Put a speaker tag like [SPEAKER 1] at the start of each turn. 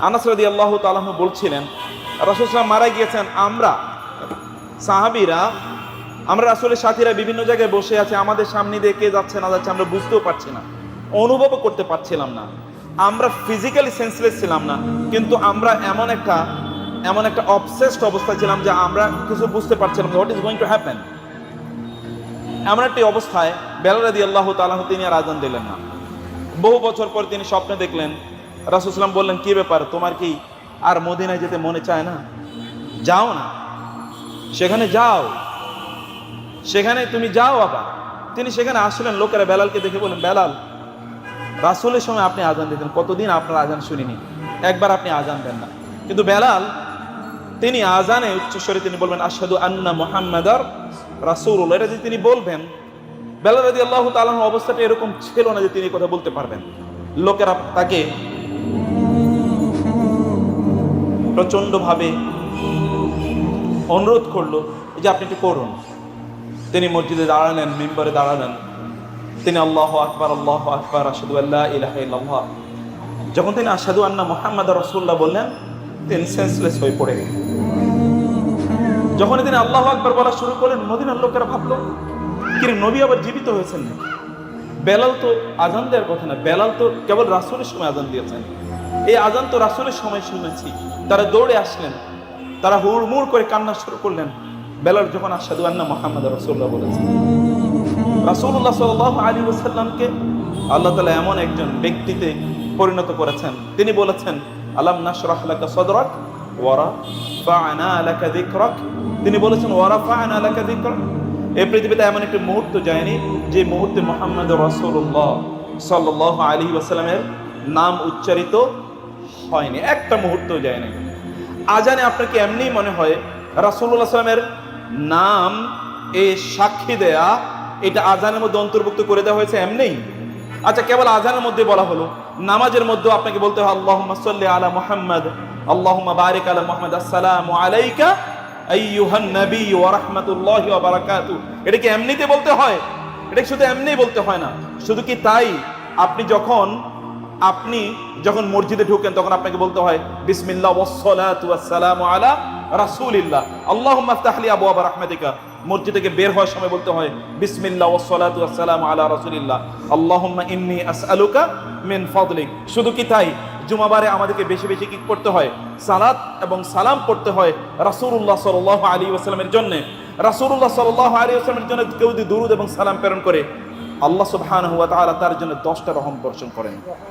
[SPEAKER 1] আনাস রাদিয়াল্লাহু তাআলা আনহু বলছিলেন, রাসূল সাল্লাল্লাহু আলাইহি ওয়াসাল্লাম মারা গিয়েছেন, আমরা সাহাবীরা, আমরা রাসূলের সাথীরা বিভিন্ন জায়গায় বসে আছে, আমাদের সামনে দিয়ে কে যাচ্ছে না যাচ্ছে আমরা বুঝতেও পারছি না, অনুভবও করতে পারছিলাম না, আমরা ফিজিক্যালি সেন্সলেস ছিলাম না, কিন্তু আমরা এমন একটা অবসেসড অবস্থায় ছিলাম যে আমরা কিছু বুঝতে পারছিলাম what is going to happen. এমন একটি অবস্থায় বেলাল রাদিয়াল্লাহু তাআলা আনহু তিনি আর আযান দিলেন না। বহু বছর পর তিনি স্বপ্নে দেখলেন, রাসূল সাল্লাল্লাহু আলাইহি ওয়াসাল্লাম বললেন, কি ব্যাপার, তোমার কি আর মদিনায় যেতে মনে চায় না? যাও না, সেখানে যাও, সেখানে তুমি যাও। আবার তিনি সেখানে আসলেন, লোকেরা বেলালকে দেখে বলেন, বেলাল, রাসূলের সময় আপনি আযান দিতেন, কতদিন আপনার আযান শুনিনি, একবার আপনি আযান দেন না। কিন্তু বেলাল তিনি আযানে উচ্চস্বরে তিনি বলবেন, আশহাদু আন্না মুহাম্মাদার রাসূলুল্লাহ, এটা যে তিনি বলবেন, বেলাল রাদিয়াল্লাহু তাআলা আনহু অবস্থাটা এরকম ছিল না যে তিনি কথা বলতে পারবেন। লোকেরা তাকে প্রচন্ডভাবে অনুরোধ করলো যে আপনি একটু করুন। তিনি মসজিদে দাঁড়ালেন, মিম্বরে দাঁড়ালেন, তিনি আল্লাহু আকবার আশহাদু আল্লা ইলাহা ইল্লাল্লাহ, যখন তিনি আশহাদু আন্না মুহাম্মাদার রাসূলুল্লাহ বললেন, তিনি সেন্সলেস হয়ে পড়ে গেলেন। যখন তিনি আল্লাহু আকবার বলা শুরু করলেন, মদিনার লোকেরা ভাবলো, কি রে, নবী আবার জীবিত হয়েছেন নাকি? বেলাল তো আযান দেওয়ার কথা না, বেলাল তো কেবল রাসূলের সময় আযান দিয়েছেন, এই আযান তো রাসূলের সময় শুনেছি। তারা দৌড়ে আসলেন, তারা হুড়মুড় করে কান্না শুরু করলেন। বেলাল যখন আশহাদু আন্না মুহাম্মাদার রাসূলুল্লাহ বলেছেন, রাসূলুল্লাহ সাল্লাল্লাহু আলাইহি ওয়াসাল্লামকে আল্লাহ তাআলা এমন একজন ব্যক্তিতে পরিণত করেছেন, তিনি বলেছেন, আলাম নাশরাহ লাকা সাদরাক ওয়া রাফা'না লাকা যিকরাক, তিনি বলেছেন ওয়া রাফা'না লাকা যিকরাক। এই পৃথিবীতে এমন একটি মুহূর্ত যায়নি যে মুহূর্তে মুহাম্মদ রাসূলুল্লাহ সাল্লাল্লাহু আলাইহি ওয়াসাল্লামের নাম উচ্চারিত হয়নি, একটা মুহূর্ত যায়নি। আজানে আপনাকে এমনি মনে হয় রাসূলুল্লাহ সাল্লাল্লাহু আলাইহি ওয়াসাল্লামের নাম এ সাক্ষী দেয়া, এটা আজানের মধ্যে অন্তর্ভুক্ত করে দেওয়া হয়েছে এমনি। আচ্ছা, কেবল আজানের মধ্যে বলা হলো, নামাজের মধ্যে আপনাকে বলতে হয় আল্লাহুম্মা সাল্লি আলা মুহাম্মাদ, আল্লাহুম্মা বারিক আলা মুহাম্মাদ, আসসালামু আলাইকা আইয়ুহান নবী ওয়া রাহমাতুল্লাহি ওয়া বারাকাতুহু। এটা কি এমনিতে বলতে হয়? এটা শুধু এমনিই বলতে হয় না। শুধু কি তাই, আপনি যখন মসজিদে ঢোকেন তখন আপনাকে বলতে হয় বিসমিল্লাহ ওয়াস সালাতু ওয়াস সালামু আলা রাসূলিল্লাহ, আল্লাহুম্মা ইফতাহ লি আবওয়াব রাহমাতিকা। মসজিদ থেকে বের হওয়ার সময় বলতে হয় বিসমিল্লাহ ওয়াস সালাতু ওয়াস সালামু আলা রাসূলিল্লাহ, আল্লাহুম্মা ইন্নী আসআলুকা মিন ফাদলিক। শুধু কি তাই, জুমাবারে আমাদেরকে বেশি বেশি কি করতে হয়? সালাত এবং সালাম পড়তে হয় রাসূলুল্লাহ সাল্লাল্লাহু আলাইহি ওয়াসাল্লামের জন্য। রাসূলুল্লাহ সাল্লাল্লাহু আলাইহি ওয়াসাল্লামের জন্য কেউ যদি দুরূদ এবং সালাম প্রেরণ করে, আল্লাহ সুবহানাহু ওয়া তাআলা তার জন্য 10টা রহমত বর্ষণ করেন।